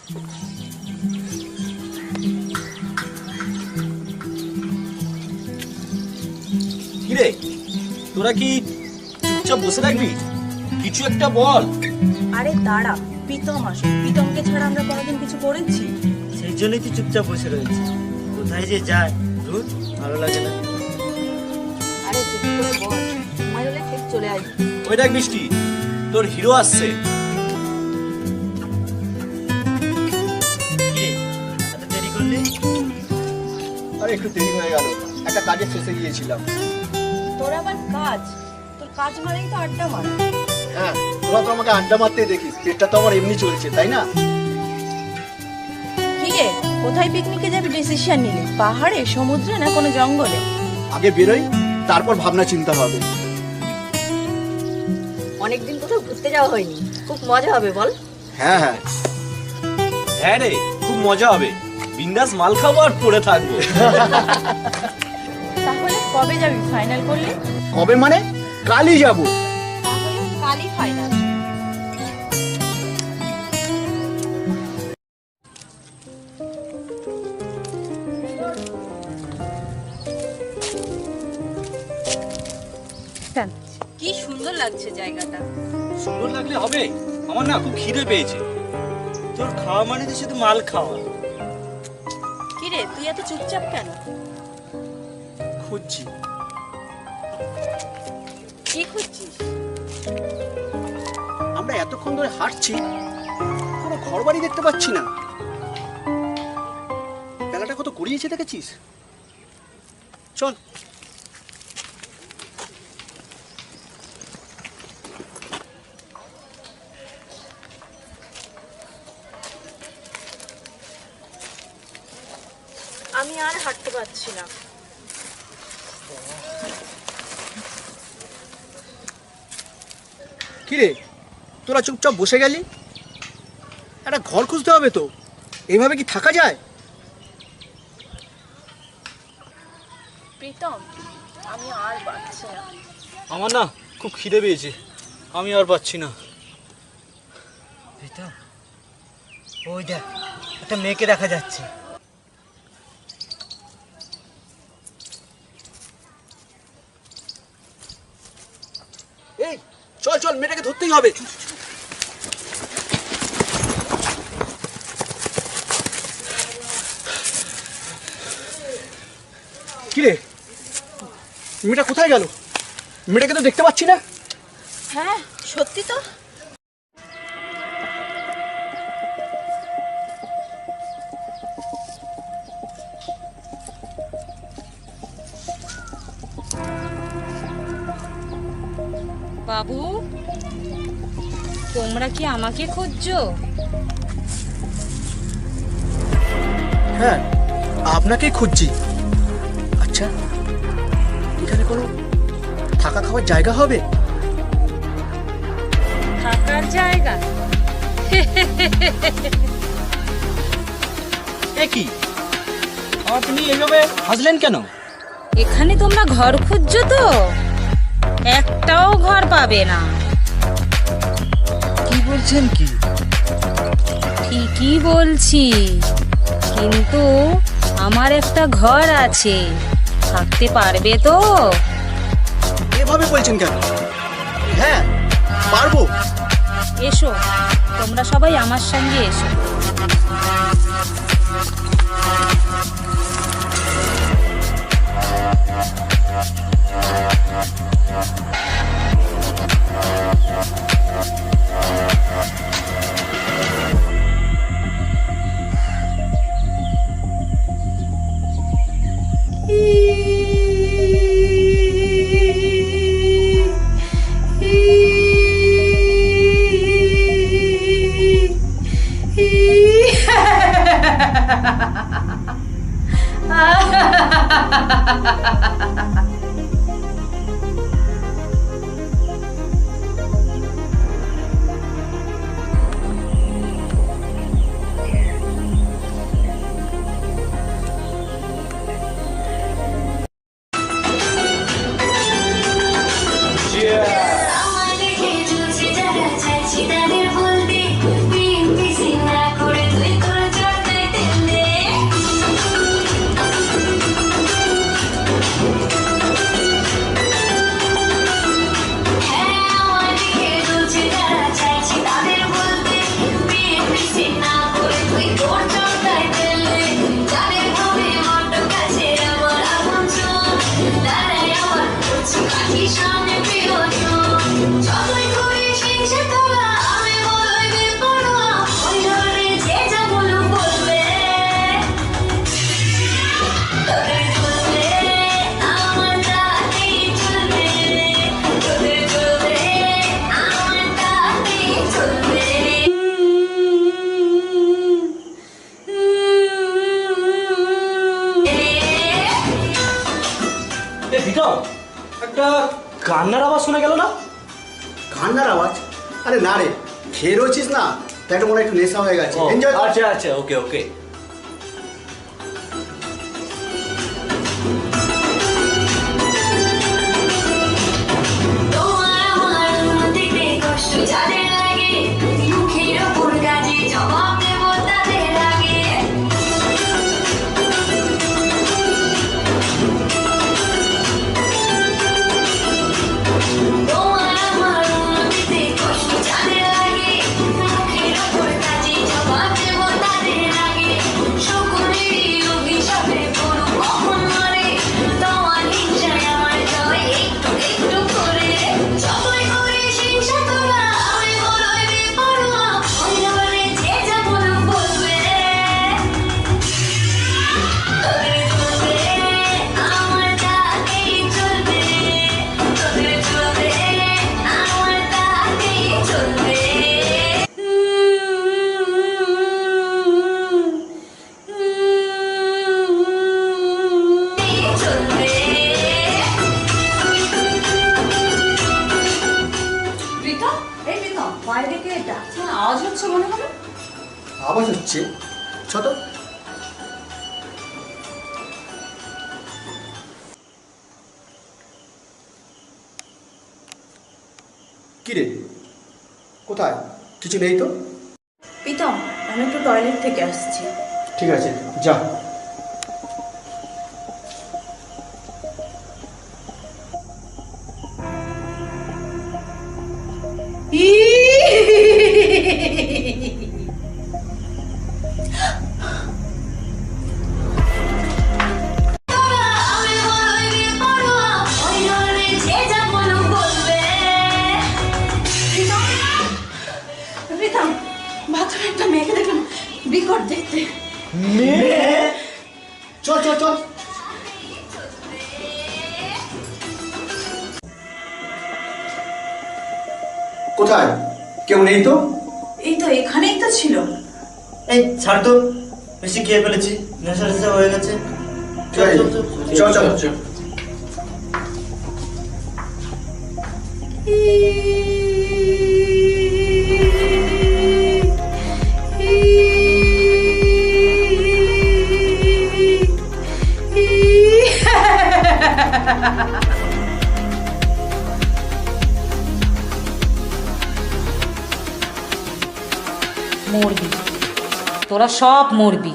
কিরে, তোরা কি চুপচাপ বসে থাকবি? কিছু একটা বল। আরে দাঁড়া, প্রীতম আসো। প্রীতমকে ছাড়া আমরা কোনোদিন কিছু করেছি? সেই জন্যই তো চুপচাপ বসে রয়েছে। কোথায় যে যায় ধুর, ভালো লাগে না। আরে চুপ করে বল, সময় হলে ঠিক চলে আসবি। ওই দেখ বৃষ্টি, তোর হিরো আসছে। কি রে, এত দেরি করলি? আরে একটু দেরি হয়ে গেল, একটা কাজে ফেসে গিয়েছিলাম। তোর আবার কাজ? তোর কাজ মানেই তো আড্ডা মারা। হ্যাঁ, তোরা তো আমাকে আড্ডা মারতে দেখিস, পেটটা তো আমার এমনি চলছে, তাই না? কি রে, কোথায় পিকনিকে যাবি ডিসিশন নিলি? পাহাড়ে, সমুদ্রে না কোনো জঙ্গলে? আগে বেরোই, তারপর ভাবনা চিন্তা হবে। অনেকদিন কোথাও ঘুরতে যাওয়া হয়নি, খুব মজা হবে বল। হ্যাঁ হ্যাঁ, হ্যাঁ রে, খুব মজা হবে। বিন্দাস মাল খাবো আর পড়ে থাকবো। তাহলে কবে যাবি ফাইনাল করলি? কবে মানে? কালই যাব। তাহলে কালই ফাইনাল। কি সুন্দর লাগছে জায়গাটা। সুন্দর লাগলে হবে? আমার না খুব খিদে পেয়েছে। তোর খাওয়া মানে তো শুধু মাল খাওয়া। কি রে, তুই এত চুপচাপ কেন? খুঁজছি। কি খুঁজছিস? আমরা এতক্ষণ ধরে হাঁটছি, কোনো ঘর বাড়ি দেখতে পাচ্ছি না। বেলাটা কত গড়িয়েছে দেখেছিস? চল। আমি আর হাঁটতে পারছি না। কিরে, তোরা চুপচাপ বসে গেলি? একটা ঘর খুঁজতে হবে তো, এইভাবে কি থাকা যায়? প্রীতম, আমি আর পারছি না। আমার না খুব খিদে পেয়েছে, আমি আর পাচ্ছি না। এই তো, ওই দেখ, একটা মেয়েকে দেখা যাচ্ছে। এই চল চল, মেয়েটাকে ধরতেই হবে। কিরে, মেয়েটা কোথায় গেল? মেয়েটাকে তো দেখতে পাচ্ছি না। হ্যাঁ, সত্যি তো। বাবু, তোমরা কি আমাকে খুঁজছো? হ্যাঁ, আপনাকেই খুঁজছি। আচ্ছা, এখানে কোনো থাকা খাওয়ার জায়গা হবে? থাকার জায়গা? এ কি, আপনি এইভাবে হাসলেন কেন? এখানে তোমরা ঘর খুঁজছো তো? একটাও ঘর পাবে না। কি বলছেন কি? ঠিকই বলছি, কিন্তু আমার একটা ঘর আছে, থাকতে পারবে তো? এভাবে বলছেন কেন? হ্যাঁ, পারবো। এসো, তোমরা সবাই আমার সঙ্গে এসো। আমার দেখে ঝুলছে যারা চাইছি তাদের বলতে, বিএমপি সিনা করে তুই কান্নার আওয়াজ শোনা গেল না? কান্নার আওয়াজ? আরে না রে, খেয়ে রয়েছিস না, তাই একটা মনে হয় একটু নেশা হয়ে গেছে। এনজয় কর। আচ্ছা আচ্ছা, ওকে ওকে। তোমার আমার দিতে কষ্ট যাদের লাগে, মুখের ওপর কাজে জবাব দেব তাদের আগে। তোমার আমার দিতে কষ্ট যাদের লাগে, মুখের ওপর কাজে জবাব দেব তাদের আগে। সকলেরই অভিশাপে পড়ো কখন মরে, তোমার হিংসায় আমার জয় একটু একটু করে। সবাই করে হিংসা তোরা, আমি বড়ই বেপরোয়া, ওই ধরে যে যা বলুক বলবে। তোদের চলবে আমার তাকেই চলবে, তোদের চলবে আমার তাকেই চলবে। চলবে। প্রীতম, এই প্রীতম, বাইরে কে ডাকছে? আওয়াজ হচ্ছে মনে হবে। আওয়াজ হচ্ছে? ছোট কি রে, কোথায়? কিছু নেই তো? প্রীতম, আমি একটু টয়লেট থেকে আসছি। ঠিক আছে, যা। আমি বড়ই বেপরোয়া, ওই ধরে যে যা বলুক বলবে। প্রীতম, বাথরুমে একটা মেয়েকে দেখলাম, বিকট দেখতে। চল চল চল। কোথায়? কেউ নেই তো? এই তো এখানেই তো ছিল। এই ছাড় তো, বেশি খেয়ে ফেলেছি, নেশা টেশা হয়ে গেছে। ঠিক আছে, চল চল চল। মরবি, তোরা সব মরবি।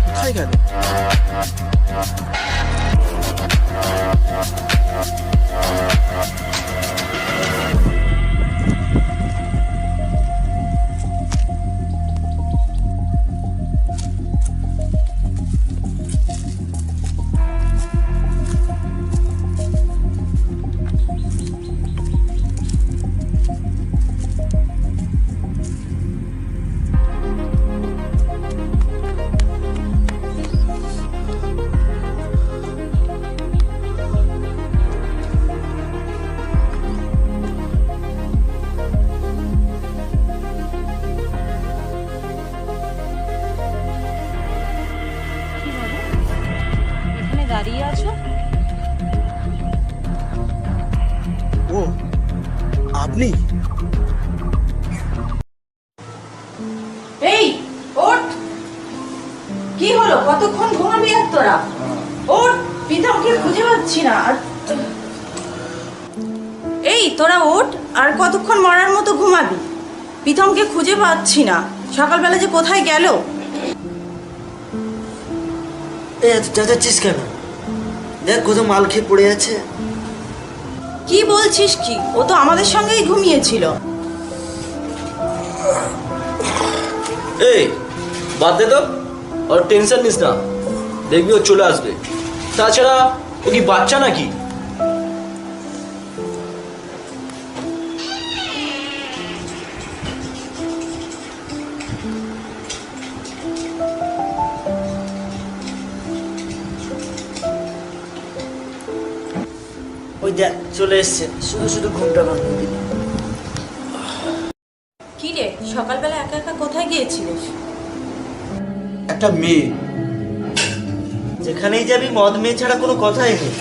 কোথায় গেল? দাঁড়িয়ে আছো? কি হলো, কতক্ষণ ঘুমাবি আর তোরা? ওর প্রীতমকে খুঁজে পাচ্ছি না। আর এই তোরা ওঠ, আর কতক্ষণ মরার মতো ঘুমাবি? প্রীতমকে খুঁজে পাচ্ছি না, সকালবেলা যে কোথায় গেল? এত চেঁচাচ্ছিস কেন? দেখ কত মাল খেয়ে পড়ে আছে। কি বলছিস কি? ও তো আমাদের সঙ্গেই ঘুমিয়েছিল। এই বাদ দে তো, আর টেনশন নিস না, দেখবি ও চলে আসবে। তাছাড়া ও কি বাচ্চা নাকি? ওই দেখ চলে এসছে, শুধু শুধু ঘুমটা ভাঙ দিলি। কি রে, সকালবেলা একা একা কোথায় গিয়েছিলিস? একটা মেয়ে। যেখানেই যাবি মদ মেয়ে ছাড়া কোনো কথাই নেই।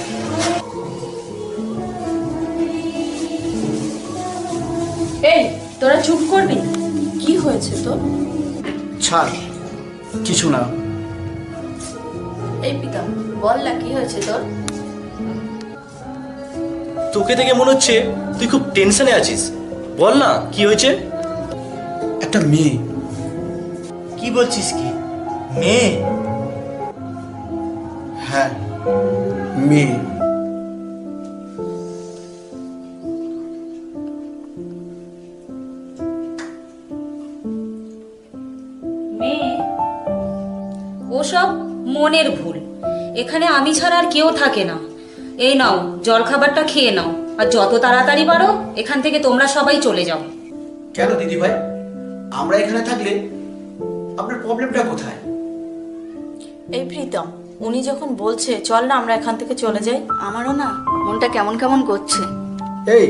এই তোরা চুপ করবি? কি হয়েছে তোর? ছাড়, কিছু না। এই প্রীতম, বল না কি হয়েছে তোর? তোকে দেখে মনে হচ্ছে তুই খুব টেনশনে আছিস, বল না কি হয়েছে? একটা মেয়ে। কি বলছিস কি? মেয়ে? হ্যাঁ, মেয়ে। মেয়ে? ওসব মনের ভুল। এখানে আমি ছাড়া আর কেউ থাকে না। এই নাও, জল খাবারটা খেয়ে নাও, আর যত তাড়াতাড়ি পারো এখান থেকে তোমরা সবাই চলে যাও। কেন দিদি ভাই, আমরা এখানে থাকলে আপনার প্রবলেমটা কোথায়? এই প্রীতম, উনি যখন বলছে চল না আমরা এখান থেকে চলে যাই, আমারও না মনটা কেমন কেমন করছে। এই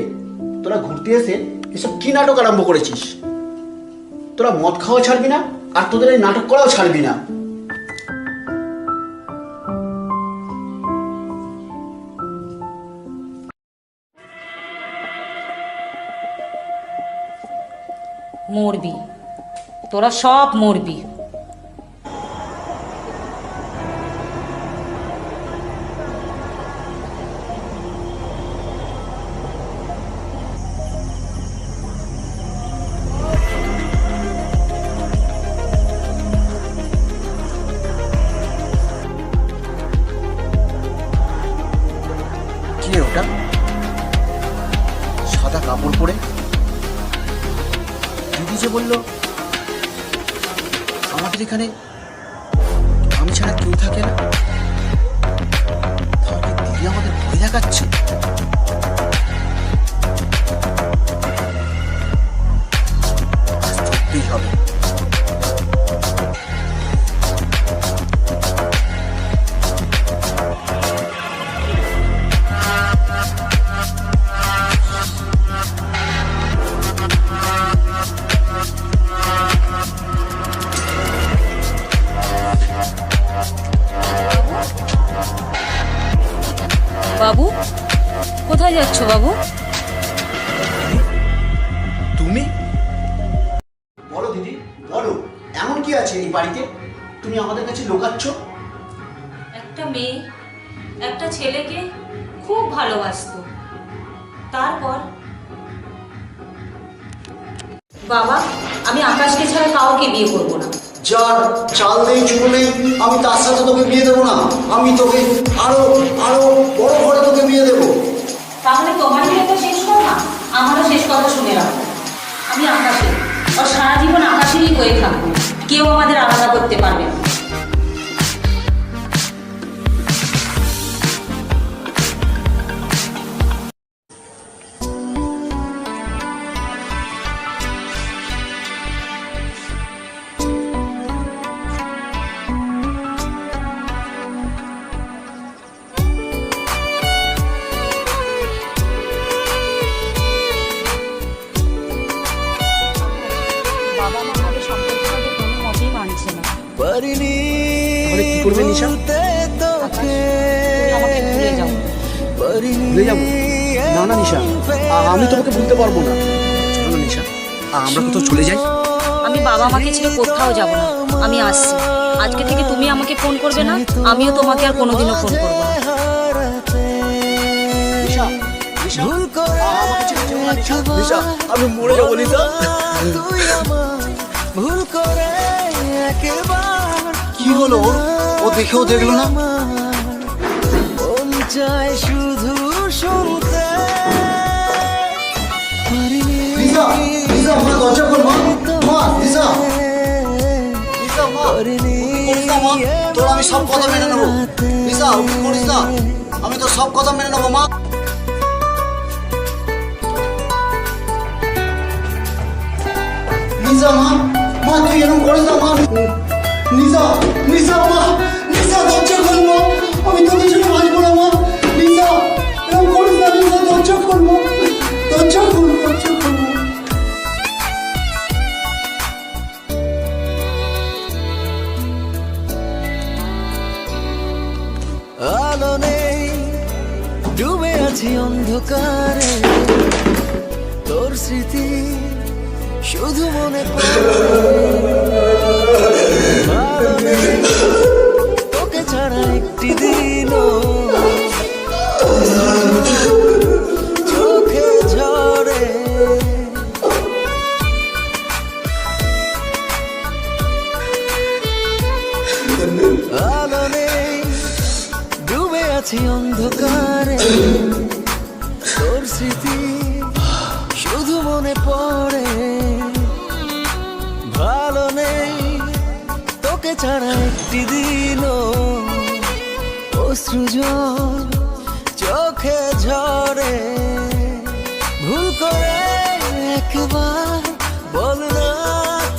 তোরা ঘুরতে এসে এসব কি নাটক আরম্ভ করেছিস? তোরা মদ খাওয়া ছাড়বি না, আর তোদের এই নাটক করাও ছাড়বি না। মরবি, তোরা সব মরবি। কি ওটা? সাদা কাপড় পরে দিদি যে বললো আমাদের এখানে আমি ছাড়া কেউ থাকে না, তাহলে দিদি আমাদের ভয় দেখাচ্ছে। আজ ধরতেই হবে। বাবু, কোথায় যাচ্ছ বাবু? তুমি বলো দিদি, বলো এমন কি আছে এই বাড়িতে তুমি আমাদের কাছে লুকাচ্ছ? একটা মেয়ে একটা ছেলেকে খুব ভালোবাসতো, তারপর বাবা, আমি আকাশকে ছাড়া কাউকে বিয়ে করবো না। যার চাল নেই চুল নেই, আমি তার সাথে তোকে বিয়ে দেবো না। আমি তোকে আরো আরো বড় করে তোকে বিয়ে দেবো। তাহলে তোমার বিয়ে তো শেষ করো না, আমারও শেষ কথা শুনে রাখো। আমি আকাশে, আর সারা জীবন আকাশেরই হয়ে থাকবো, কেউ আমাদের আলাদা করতে পারবে না। বাবা মা আমাদের সম্পর্কটাকে কোনো মতেই মানছে না। তাহলে কি করবে নিশা? তুমি আমাকে ভুলে যাও। ভুলে যাবো? না না নিশা, আমি তোমাকে ভুলতে পারবো না। চলো না নিশা, আমরা কোথাও চলে যাই। আমি বাবা মাকে ছেড়ে কোথাও যাব না, আমি আসছি। আজকে থেকে তুমি আমাকে ফোন করবে না, আমিও তোমাকে আর কোনোদিনও ফোন করবো না। নিশা, নিশা, আমাকে ছেড়ে যেও না, নিশা। নিশা, আমি মরে যাবো নিশা। কি হলো ওর? ও দেখেও দেখলো না। শুধু শুনতে লিসা, লিসা, মা দরজা খোল মা। মা, লিসা। লিসা, মা। করিস না মা, তোর আমি সব কথা মেনে নেবো। লিসা, করিস না, আমি তোর সব কথা মেনে নেবো মা। লিসা, মা, মা তুই এরকম করিস না মা। লিসা, লিসা, মা, লিসা দরজা খোল মা, আমি তোকে জন্য বাঁচবো না মা। লিসা, এরকম করিস না লিসা, দরজা খোল মা, দরজা খোল, দরজা খোল মা। আলো নেই, ডুবে আছি অন্ধকারে, তোর স্মৃতি শুধু মনে পড়ে। আলো নেই, তোকে ছাড়া একটি দিনও চোখে ঝরে। আলো নেই, ডুবে আছি অন্ধকারে, তোর স্মৃতি শুধু মনে পড়ে। ভালো নেই, তোকে ছাড়া একটি দিনও অশ্রু জল চোখে ঝরে। ভুল করে একবার বল না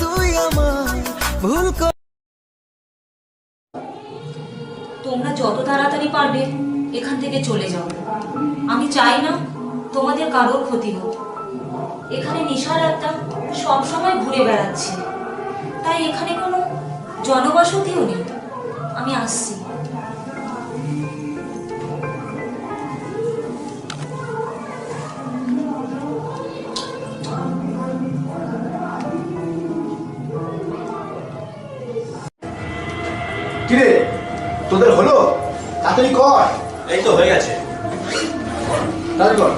তুই আমার, ভুল করে। তোমরা যত তাড়াতাড়ি পারবে এখান থেকে চলে যাও। আমি চাই না তোমাদের কারোর ক্ষতি হোক। এখানে নিশার আত্মা সবসময় ঘুরে বেড়াচ্ছে, তাই এখানে কোনো জনবসতিও নেই। আমি আসছি। কিরে তোদের হলো? তাড়াতাড়ি কর। এই তো হয়ে গেছে। তাড়াতাড়ি কর।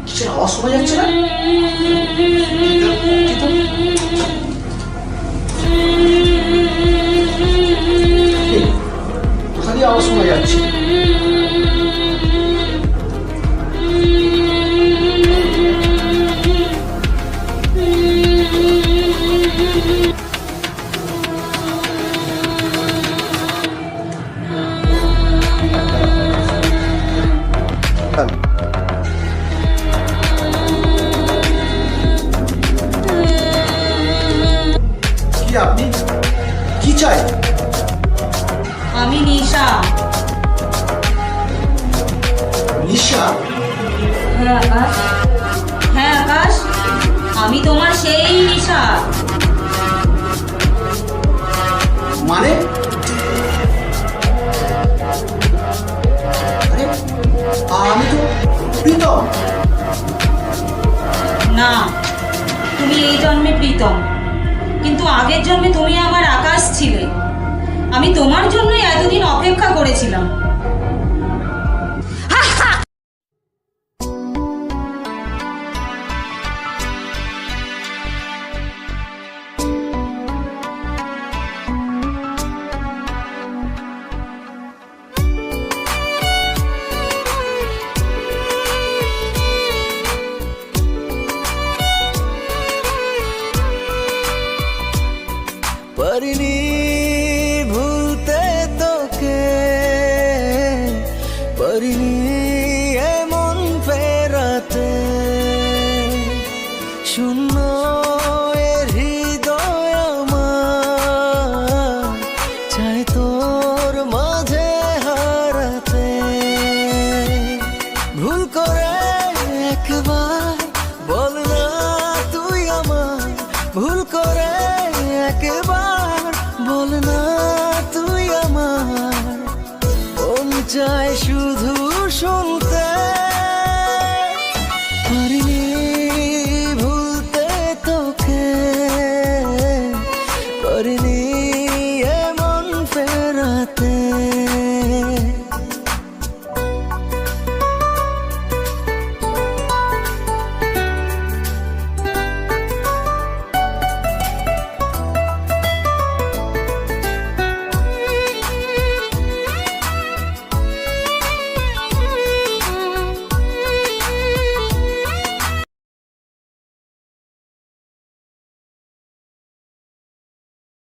কিসের আওয়াজ শোনা যাচ্ছে না? কোথা দিয়ে আওয়াজ শোনা যাচ্ছে? কি আপনি? কি চাই? আমি নিশা। নিশা? হ্যাঁ আকাশ, হ্যাঁ আকাশ, আমি তোমার সেই নিশা। মানে? আরে আমি তো প্রীতম। না, তুমি এই জন্মে প্রীতম, কিন্তু আগের জন্মে তুমি আমার আকাশ ছিলে। আমি তোমার জন্যই এতদিন অপেক্ষা করেছিলাম। পারিনি ভুলতে তোকে, পারিনি এমন ফেরাতে। শূন্য এ হৃদয় আমার চাই তোর মাঝে হারাতে। ভুল করে একবার বল না তুই আমার, ভুল করে একবার বল না তুই আমার। মন চায় শুধু শুনতে